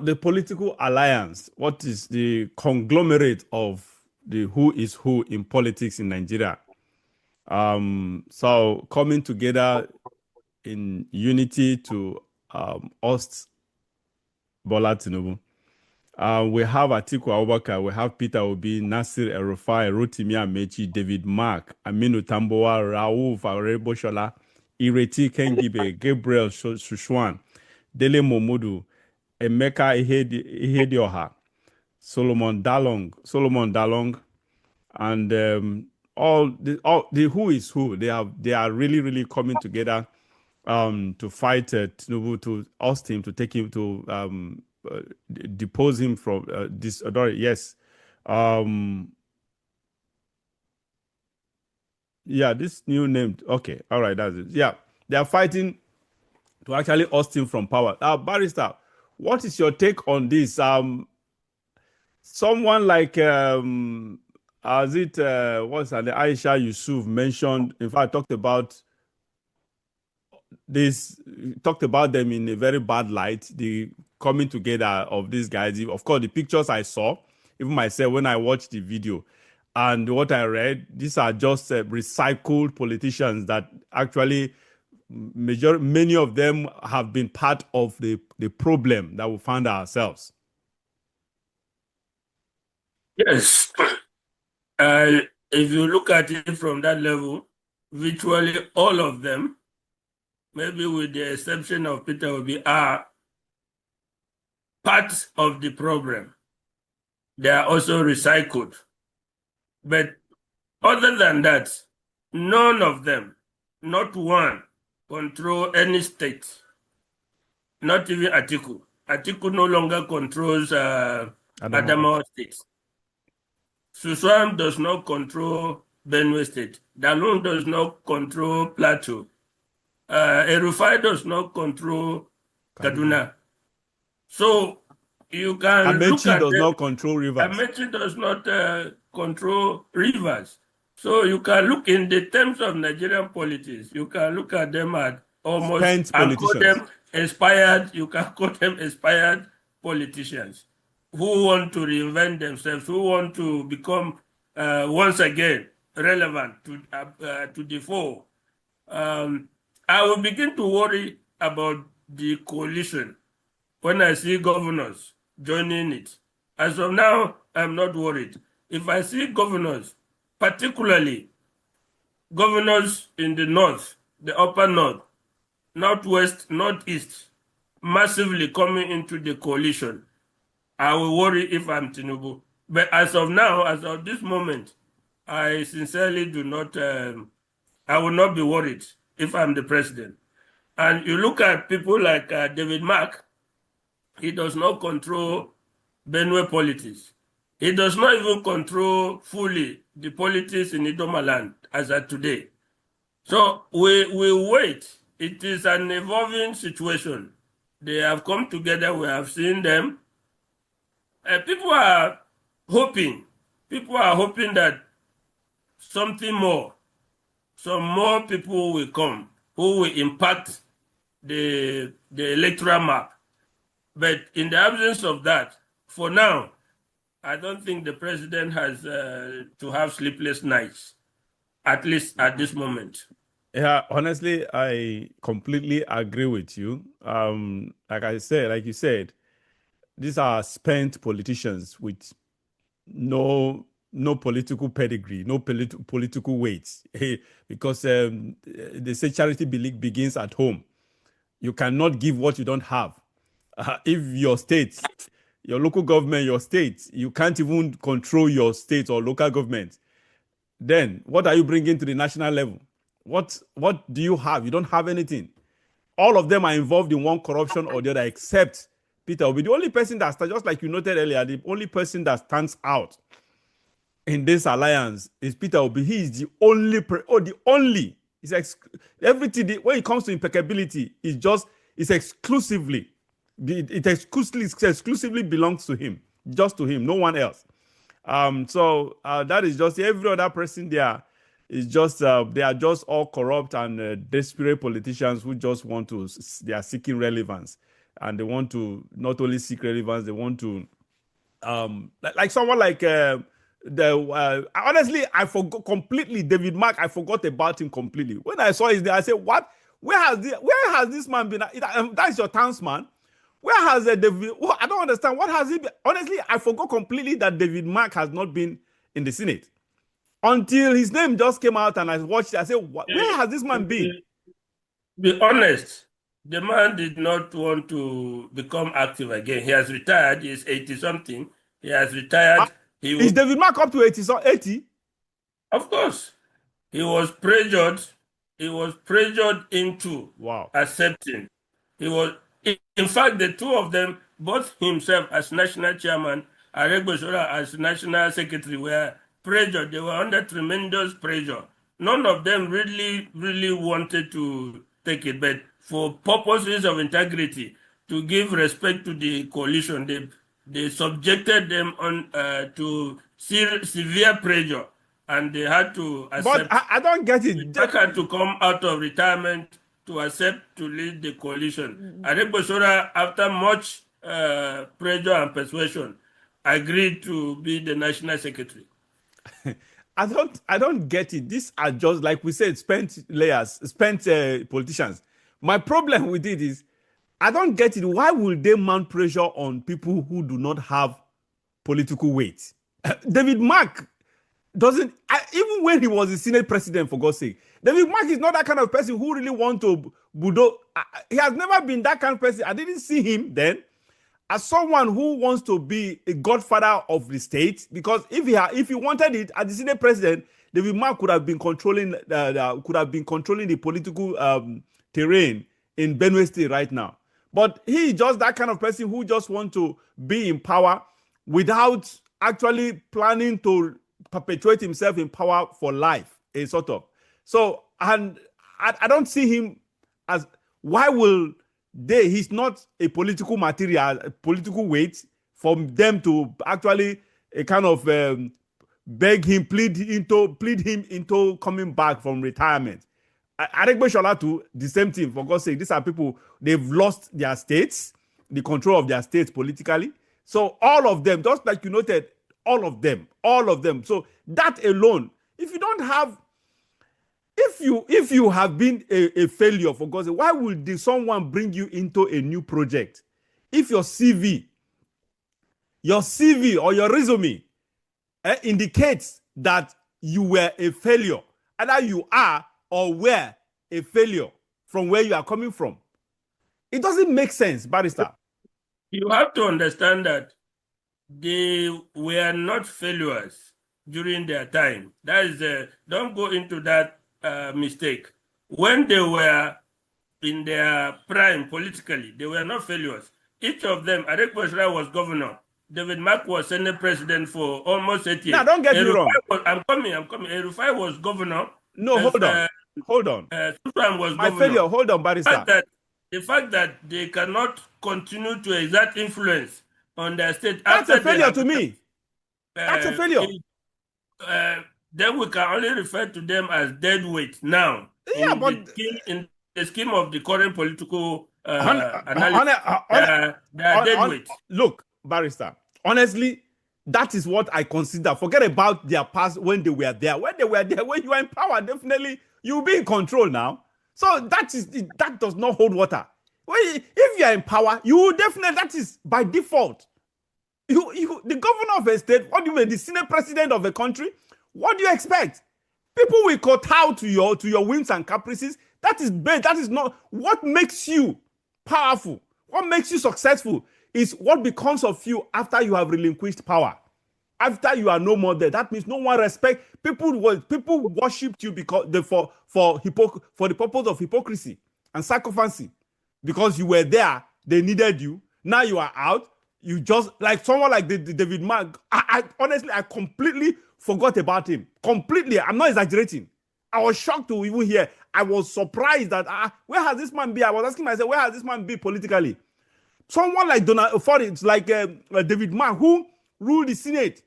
the political alliance, what is the conglomerate of the who is who in politics in Nigeria? So coming together in unity to oust Bola Tinubu. We have Atiku Abubakar, we have Peter Obi, Nasir El-Rufai, Rotimi Amechi, David Mark, Aminu Tamboa, Raouf Areboshola, Ireti Kengibe, Gabriel Shushuan, Dele Momodu, Emeka Ihedioha, Solomon Dalong, and all the who is who. They are really coming together to fight Tinubu, to oust him, to take him to depose him from this authority. Yes. Yeah, this new name. Okay, all right, that's it. Yeah, they are fighting to actually oust him from power. Barrister, what is your take on this? Someone like as it what's her name? Aisha Yusuf mentioned, in fact, talked about them in a very bad light, the coming together of these guys. Of course, the pictures I saw, even myself, when I watched the video and what I read, these are just recycled politicians that actually many of them have been part of the problem that we found ourselves. Yes. If you look at it from that level, virtually all of them, maybe with the exception of Peter Obi, are part of the problem. They are also recycled. But other than that, none of them, not one, control any state. Not even Atiku. Atiku no longer controls Adamawa State. Suswam does not control Benue State. Dalun does not control Plateau. El-Rufai does not control Kaduna. So you can Amechi look at does not control Rivers. Amechi does not control Rivers. So you can look in the terms of Nigerian politics. You can look at them at almost spent and call politicians. them expired. You can call them expired politicians who want to reinvent themselves, who want to become once again relevant to the fore. I will begin to worry about the coalition when I see governors joining it. As of now, I'm not worried. If I see governors, particularly governors in the north, the upper north, northwest, northeast, massively coming into the coalition, I will worry if I'm Tinubu. But as of now, as of this moment, I sincerely do not, I will not be worried if I'm the president. And you look at people like David Mark, he does not control Benue politics. He does not even control fully the politics in Idoma land as of today. So we wait. It is an evolving situation. They have come together. We have seen them. People are hoping. People are hoping that something more, some more people will come who will impact the electoral map. But in the absence of that, for now, I don't think the president has to have sleepless nights, at least at this moment. Yeah, honestly, I completely agree with you. Like you said, these are spent politicians with no political pedigree, no political weight, because they say charity begins at home. You cannot give what you don't have. If your state, your local government, your state, you can't even control your state or local government, then what are you bringing to the national level? What do you have? You don't have anything. All of them are involved in one corruption or the other, except Peter Obi. The only person that, just like you noted earlier, the only person that stands out in this alliance is Peter Obi. He is the only. Everything when it comes to impeccability, it's exclusively. It exclusively belongs to him, just to him, no one else. So that is just every other person there is just they are just all corrupt and desperate politicians who just want to. They are seeking relevance. and they want to not only seek relevance, they want to like someone like honestly, I forgot completely David Mark. I forgot about him completely. When I saw his name, I said, "What? Where has this man been? That's your townsman. Where has David? Well, I don't understand. What has he been? Honestly, I forgot completely that David Mark has not been in the Senate until his name just came out, and I watched it. I said, where has this man been?" Be honest, the man did not want to become active again. He has retired. He's 80 something. He has retired. Is David Mark up to 80? 80? Of course, he was pressured. He was pressured into accepting. He was, in fact, the two of them, both himself as national chairman, Aregbesola as national secretary, were pressured. They were under tremendous pressure. None of them really wanted to take it, but for purposes of integrity, to give respect to the coalition, they subjected them on to severe pressure, and they had to accept. But I don't get it. They had to come out of retirement to accept to lead the coalition. Aregbesola, after much pressure and persuasion, agreed to be the national secretary. I don't get it. These are just, like we said, spent politicians. My problem with it is I don't get it. Why will they mount pressure on people who do not have political weight? David Mark doesn't, even when he was the Senate president, for God's sake, David Mark is not that kind of person who really want to budo. He has never been that kind of person. I didn't see him then as someone who wants to be a godfather of the state, because if he wanted it as the Senate president, David Mark could have been controlling the political terrain in Benue State right now. But he is just that kind of person who just wants to be in power without actually planning to perpetuate himself in power for life, a sort of. So, and I don't see him as, why will he's not a political material, a political weight for them to actually kind of beg him, plead him into coming back from retirement. Aregbesola too, the same thing, for God's sake. These are people, they've lost their states, the control of their states politically. So all of them, just like you noted, all of them. So that alone, if you don't have, if you have been a failure, for God's sake, why would someone bring you into a new project? If your CV or your resume indicates that you were a failure, either you are or were a failure from where you are coming from, it doesn't make sense, Barrister. You have to understand that they were not failures during their time. That is, don't go into that mistake. When they were in their prime politically, they were not failures. Each of them, Aregbesola was governor. David Mark was Senate president for almost 8 years. Now, don't get me wrong. I'm coming. Erufai was governor. No, hold on. Sultan was my governor. Failure. Hold on, Barrister. The fact that they cannot continue to exert influence on their state. That's a failure to me. That's a failure. Then we can only refer to them as dead weight now. Yeah, in the scheme of the current political analysis, they are dead weight. Look, Barrister, honestly, that is what I consider. Forget about their past when they were there. When you are in power, definitely you'll be in control now. So that does not hold water. If you are in power, you definitely, that is by default. The governor of a state, what do you mean, the Senate president of a country? What do you expect? People will kowtow to your whims and caprices. That is bad. That is not what makes you powerful. What makes you successful is what becomes of you after you have relinquished power. After you are no more there. That means no one respect. People worshipped you because for the purpose of hypocrisy and sycophancy. Because you were there, they needed you. Now you are out. You just, like someone like David Mark, I honestly, I completely forgot about him. Completely. I'm not exaggerating. I was shocked to even hear. I was surprised that, where has this man been? I was asking myself, where has this man been politically? Someone like David Mark, who ruled the Senate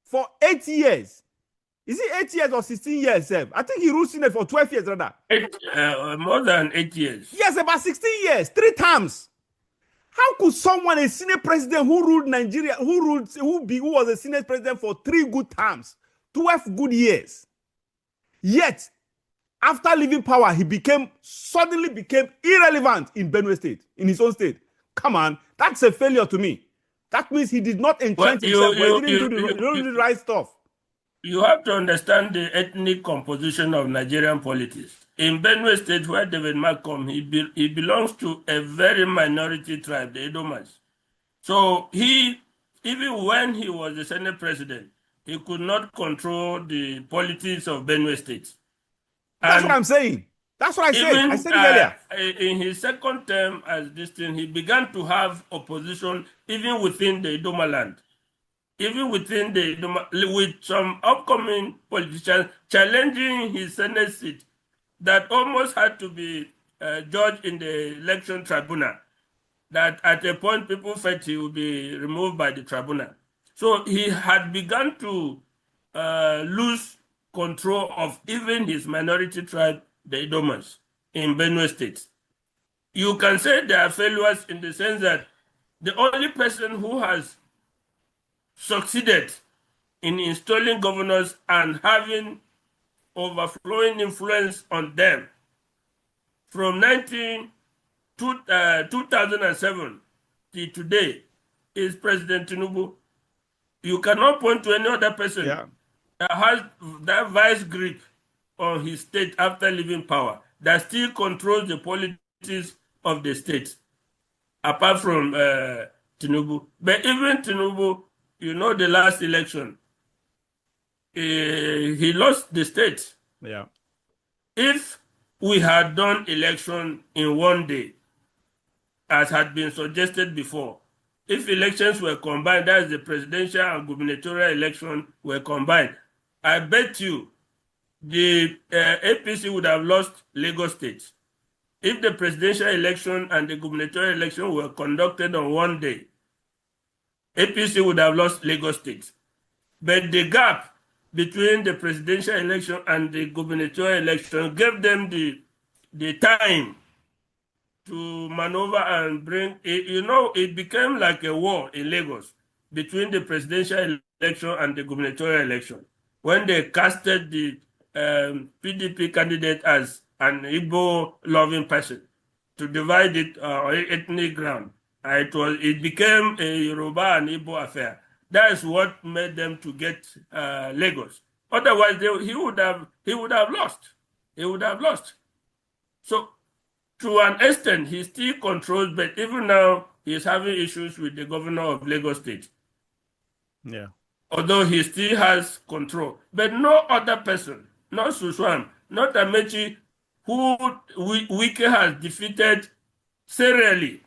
for 8 years. Is it 8 years or 16 years, Seb? I think he ruled Senate for 12 years, rather. More than 8 years. Yes, about 16 years, 3 terms. How could someone, a Senate president who ruled Nigeria, who was a Senate president for 3 good terms, 12 good years, yet after leaving power, he suddenly became irrelevant in Benue State, in his own state? Come on, that's a failure to me. That means he did not Well, entrench himself, but he didn't do the right stuff. You have to understand the ethnic composition of Nigerian politics. In Benue State, where David Mark comes, he belongs to a very minority tribe, the Edomas. So even when he was the Senate president, he could not control the politics of Benue State. That's what I'm saying. That's what I said. I said it earlier. In his second term as this thing, he began to have opposition even within the Idoma land. Even within with some upcoming politicians challenging his Senate seat that almost had to be judged in the election tribunal, that at a point people felt he would be removed by the tribunal. So he had begun to lose control of even his minority tribe, the Idomas, in Benue State. You can say there are failures in the sense that the only person who has succeeded in installing governors and having overflowing influence on them from 2007 to today is President Tinubu. You cannot point to any other person that has that vice grip on his state after leaving power, that still controls the politics of the state, apart from Tinubu. But even Tinubu, you know, the last election, he lost the state. Yeah. If we had done election in one day, as had been suggested before, if elections were combined, that is the presidential and gubernatorial election were combined, I bet you the APC would have lost Lagos State. If the presidential election and the gubernatorial election were conducted on one day, APC would have lost Lagos State. But the gap between the presidential election and the gubernatorial election gave them the time to maneuver and bring it. You know, it became like a war in Lagos between the presidential election and the gubernatorial election when they casted the PDP candidate as an Igbo-loving person to divide it on ethnic ground. It became a Yoruba and Igbo affair. That is what made them to get Lagos. Otherwise, he would have lost. He would have lost. So, to an extent, he still controls, but even now, he's having issues with the governor of Lagos State. Yeah. Although he still has control. But no other person, not Suswan, not Amechi, who Wike has defeated serially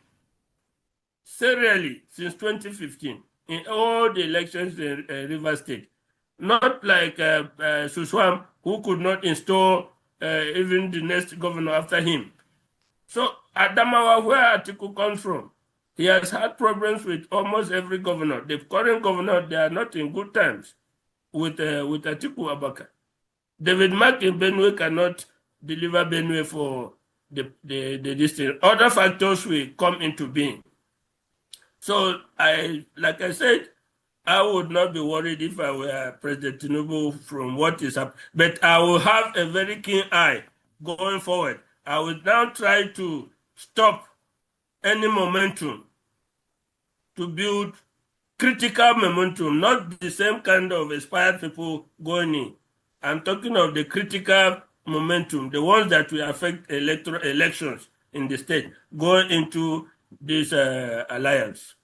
since 2015 in all the elections in Rivers State. Not like Suswan, who could not install even the next governor after him. So Adamawa, where Atiku comes from, he has had problems with almost every governor. The current governor, they are not in good times with Atiku Abubakar. David Mark in Benue cannot deliver Benue for the district. Other factors will come into being. So like I said, I would not be worried if I were President Tinubu from what is happening. But I will have a very keen eye going forward. I will now try to stop any momentum to build critical momentum, not the same kind of inspired people going in. I'm talking of the critical momentum, the ones that will affect elections in the state, going into this alliance.